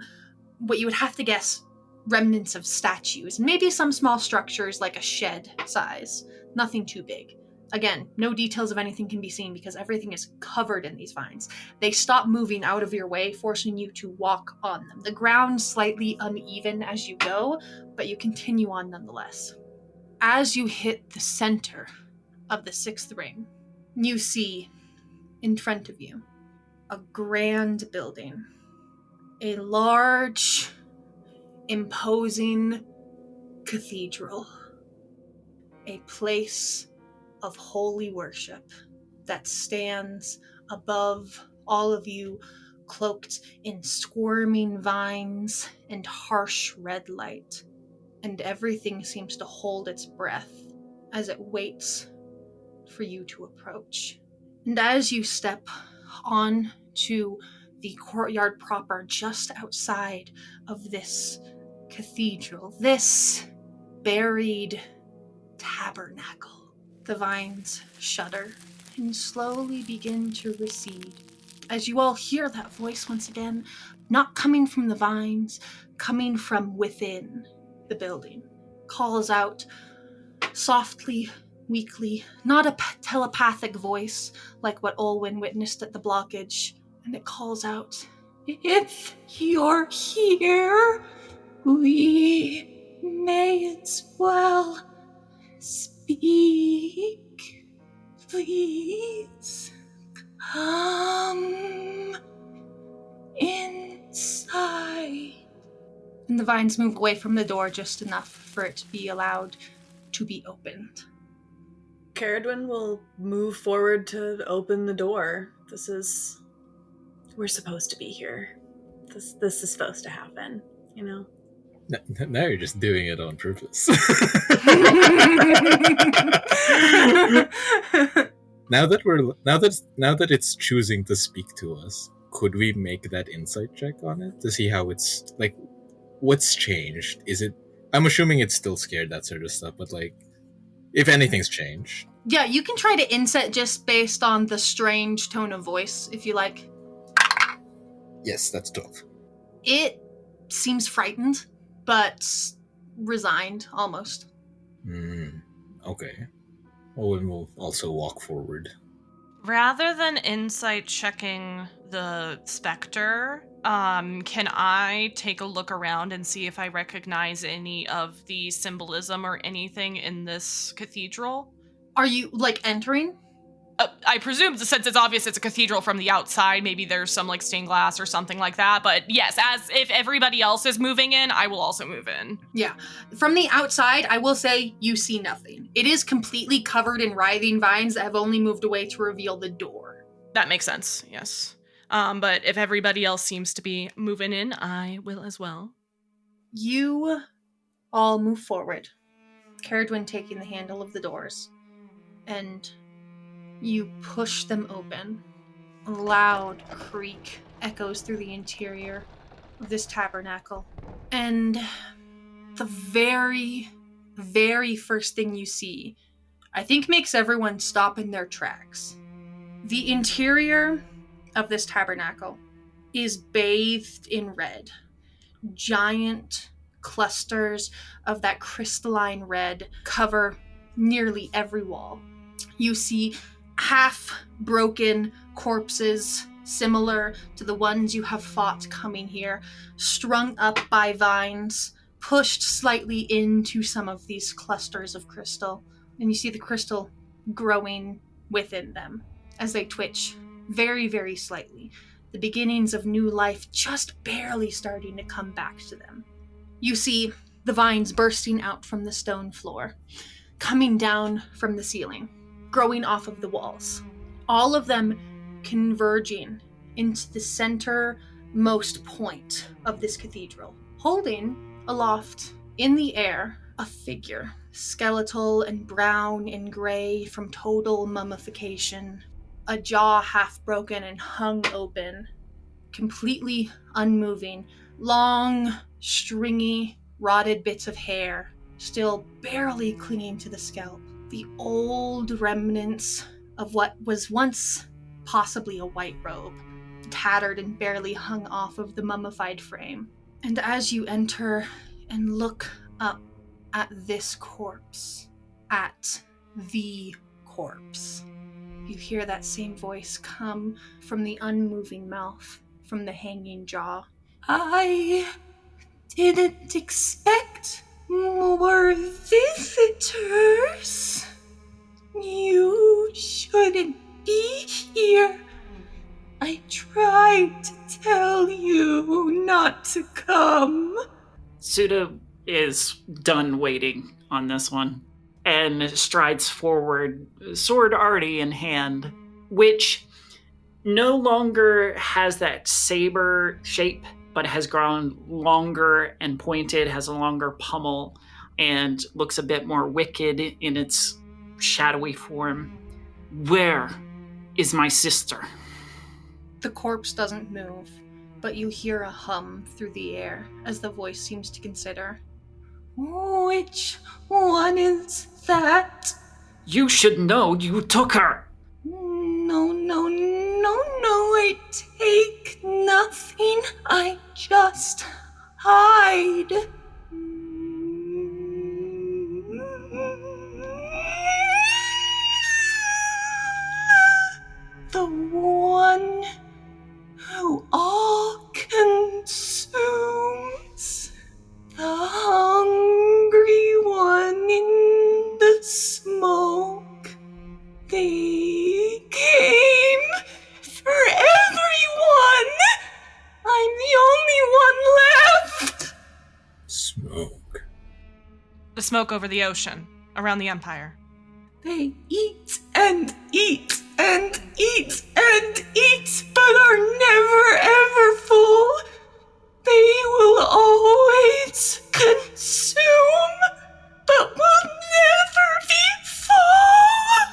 what you would have to guess, remnants of statues, maybe some small structures like a shed size, nothing too big. Again, no details of anything can be seen because everything is covered in these vines. They stop moving out of your way, forcing you to walk on them. The ground's slightly uneven as you go, but you continue on nonetheless. As you hit the center of the sixth ring, you see in front of you a grand building, a large, imposing cathedral, a place of holy worship that stands above all of you, cloaked in squirming vines and harsh red light. And everything seems to hold its breath as it waits for you to approach. And as you step on to the courtyard proper, just outside of this cathedral, this buried tabernacle, the vines shudder and slowly begin to recede. As you all hear that voice once again, not coming from the vines, coming from within the building, calls out softly, weakly, not a telepathic voice like what Olwyn witnessed at the blockage, and it calls out, "If you're here, we may as well speak. Please come inside." And the vines move away from the door just enough for it to be allowed to be opened. Caradwin will move forward to open the door. We're supposed to be here. This is supposed to happen, you know? Now you're just doing it on purpose. Now that it's choosing to speak to us, could we make that insight check on it to see how it's like, what's changed? Is it? I'm assuming it's still scared, that sort of stuff, but like, if anything's changed. Yeah, you can try to inset just based on the strange tone of voice, if you like. Yes, that's 12. It seems frightened, but resigned, almost. Okay. Owen will also walk forward. Rather than insight checking the specter, can I take a look around and see if I recognize any of the symbolism or anything in this cathedral? Are you, entering? I presume, since it's obvious it's a cathedral from the outside, maybe there's some, stained glass or something like that. But yes, as if everybody else is moving in, I will also move in. Yeah. From the outside, I will say you see nothing. It is completely covered in writhing vines that have only moved away to reveal the door. That makes sense, yes. But if everybody else seems to be moving in, I will as well. You all move forward, Caradwin taking the handle of the doors, and you push them open. A loud creak echoes through the interior of this tabernacle. And the very, very first thing you see, I think makes everyone stop in their tracks. The interior of this tabernacle is bathed in red. Giant clusters of that crystalline red cover nearly every wall. You see half-broken corpses, similar to the ones you have fought coming here, strung up by vines, pushed slightly into some of these clusters of crystal. And you see the crystal growing within them as they twitch very, very slightly. The beginnings of new life just barely starting to come back to them. You see the vines bursting out from the stone floor, coming down from the ceiling, growing off of the walls. All of them converging into the centermost point of this cathedral, holding aloft in the air a figure, skeletal and brown and gray from total mummification, a jaw half broken and hung open, completely unmoving, long, stringy, rotted bits of hair, still barely clinging to the scalp. The old remnants of what was once possibly a white robe, tattered and barely hung off of the mummified frame. And as you enter and look up at this corpse, at the corpse, you hear that same voice come from the unmoving mouth, from the hanging jaw. I didn't expect more visitors. You shouldn't be here. I tried to tell you not to come. Suda is done waiting on this one and strides forward, sword already in hand, which no longer has that saber shape, but has grown longer and pointed, has a longer pommel, and looks a bit more wicked in its shadowy form. Where is my sister? The corpse doesn't move, but you hear a hum through the air as the voice seems to consider. Which one is that? You should know you took her. No, I take nothing. I just hide. The one who all consumes. The hungry one in the smoke. They came for everyone. I'm the only one left. Smoke. The smoke over the ocean, around the Empire. They eat and eat and eat and eat, but are never ever full. They will always consume, but will never be full.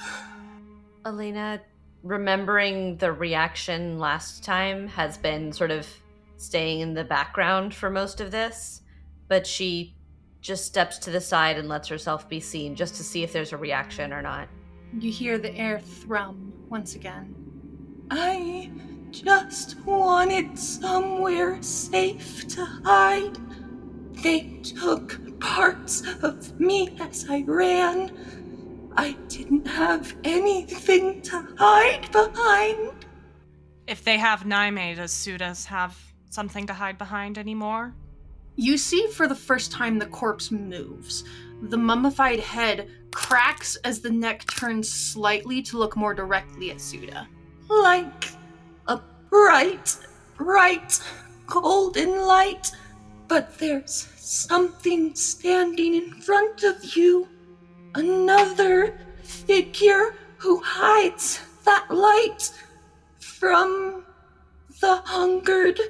Elena, remembering the reaction last time, has been sort of staying in the background for most of this, but she just steps to the side and lets herself be seen just to see if there's a reaction or not. You hear the air thrum once again. I just wanted somewhere safe to hide. They took parts of me as I ran. I didn't have anything to hide behind. If they have Naime, does Sudas have something to hide behind anymore? You see for the first time the corpse moves. The mummified head cracks as the neck turns slightly to look more directly at Suda. Like a bright golden light. But there's something standing in front of you. Another figure who hides that light from the hungered.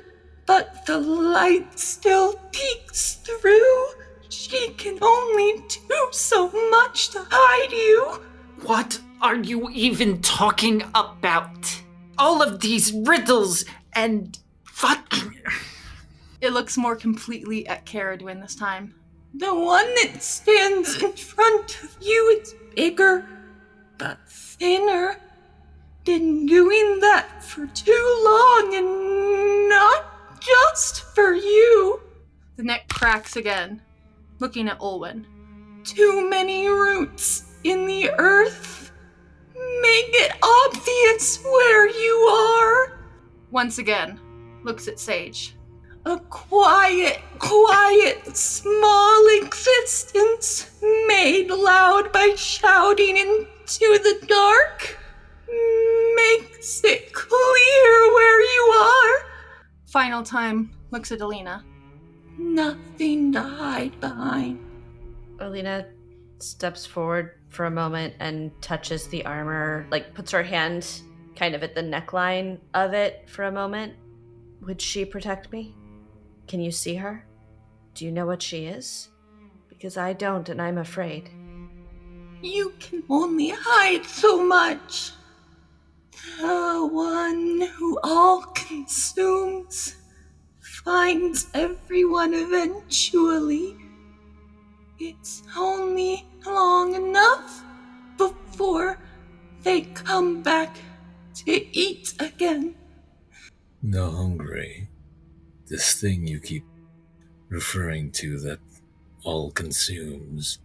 But the light still peeks through. She can only do so much to hide you. What are you even talking about? All of these riddles and fucking... It looks more completely at Caradwin this time. The one that stands in front of you is bigger, but thinner. Been doing that for too long and not just for you. The neck cracks again, looking at Olwen. Too many roots in the earth. Make it obvious where you are. Once again, looks at Sage. A quiet, small existence made loud by shouting into the dark. Makes it clear where you are. Final time, looks at Alina. Nothing to hide behind. Alina steps forward for a moment and touches the armor, like puts her hand kind of at the neckline of it for a moment. Would she protect me? Can you see her? Do you know what she is? Because I don't, and I'm afraid. You can only hide so much. The one who all consumes finds everyone eventually. It's only long enough before they come back to eat again. No, hungry. This thing you keep referring to that all consumes,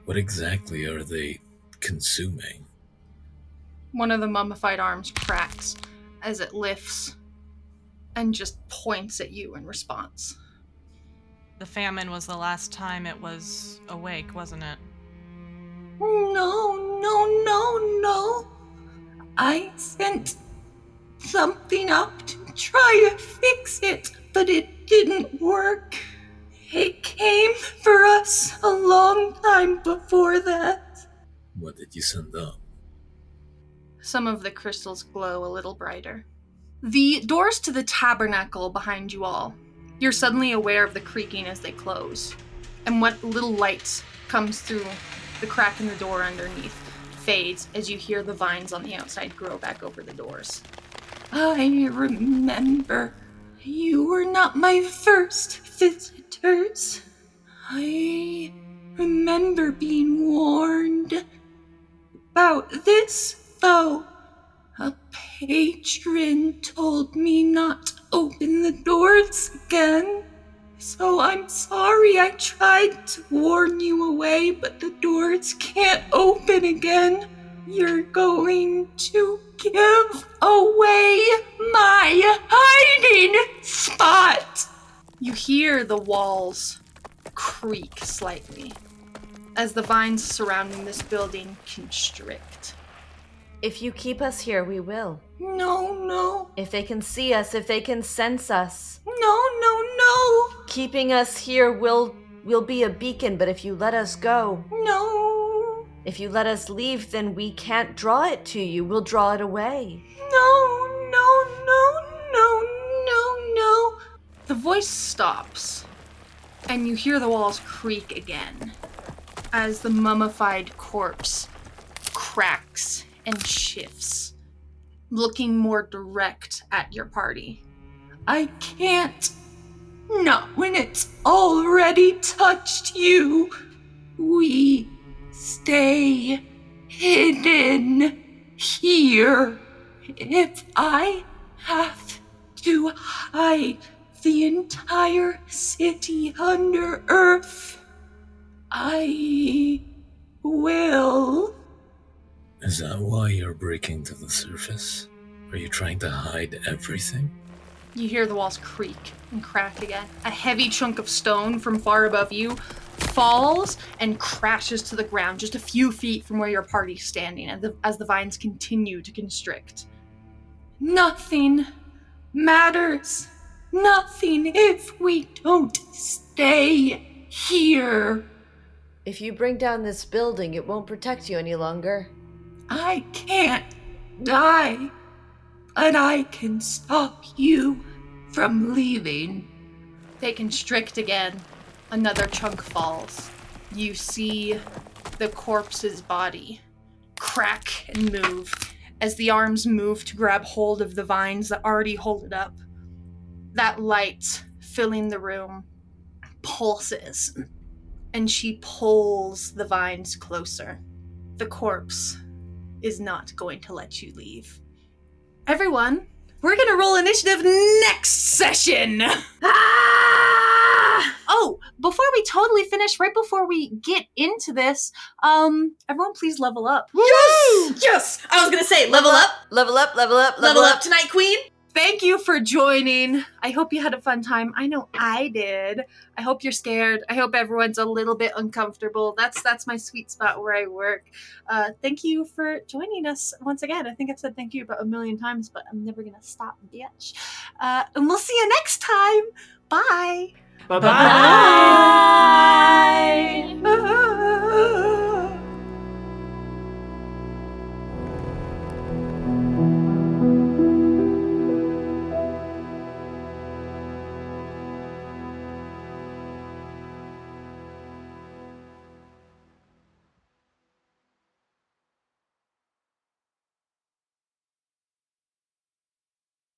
what exactly are they consuming? One of the mummified arms cracks as it lifts and just points at you in response. The famine was the last time it was awake, wasn't it? No. I sent something up to try to fix it, but it didn't work. It came for us a long time before that. What did you send up? Some of the crystals glow a little brighter. The doors to the tabernacle behind you all. You're suddenly aware of the creaking as they close, and what little light comes through the crack in the door underneath fades as you hear the vines on the outside grow back over the doors. I remember. You were not my first visitors. I remember being warned about this, though. A patron told me not to open the doors again. So I'm sorry I tried to warn you away, but the doors can't open again. You're going to give away my hiding spot. You hear the walls creak slightly as the vines surrounding this building constrict. If you keep us here, we will. No. If they can see us, if they can sense us. No. Keeping us here will be a beacon, but if you let us go. No. If you let us leave, then we can't draw it to you. We'll draw it away. No. The voice stops, and you hear the walls creak again as the mummified corpse cracks and shifts, looking more direct at your party. I can't. Not when it's already touched you. We stay hidden here. If I have to hide the entire city under earth, I will. Is that why you're breaking to the surface? Are you trying to hide everything? You hear the walls creak and crack again. A heavy chunk of stone from far above you falls and crashes to the ground just a few feet from where your party's standing as the vines continue to constrict. Nothing matters. Nothing if we don't stay here. If you bring down this building, it won't protect you any longer. I can't die, but I can stop you from leaving. They constrict again. Another chunk falls. You see the corpse's body crack and move as the arms move to grab hold of the vines that already hold it up. That light filling the room pulses, and she pulls the vines closer. The corpse is not going to let you leave. Everyone, we're gonna roll initiative next session! Oh, before we totally finish, right before we get into this, everyone please level up. Yes! I was gonna say, level up. Level up, level up, Level up tonight, queen. Thank you for joining. I hope you had a fun time. I know I did. I hope you're scared. I hope everyone's a little bit uncomfortable. That's my sweet spot where I work. Thank you for joining us once again. I think I've said thank you about 1,000,000 times, but I'm never gonna stop, bitch. And we'll see you next time. Bye. Bye-bye.